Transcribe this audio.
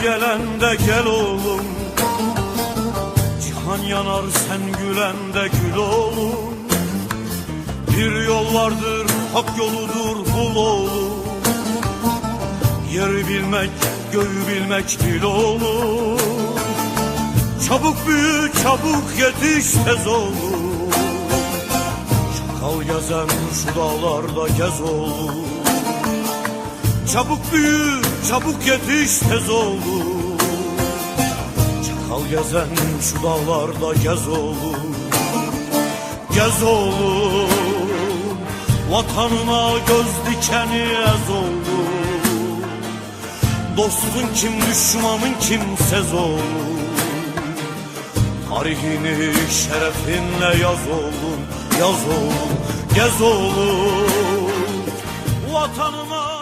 gelende gel oğlum, cihan yanar sen gülende gül oğlum. Bir yol vardır, hak yoludur, bul oğlum. Yeri bilmek, göğü bilmek bil oğlum. Çabuk büyü, çabuk yetiş tez oğlum. Çakal gezen şu dağlarda gez oğlum. Çabuk büyü, çabuk yetiş tez oğlum. Çakal gezen şu dağlarda gez oğlum. Gez oğlum, vatanına göz dikeni ez oğlum. Dostun kim, düşmanın kim sez oğlum. Tarihini şerefinle yaz oğlum, yaz oğlum, gez oğlum. Vatanına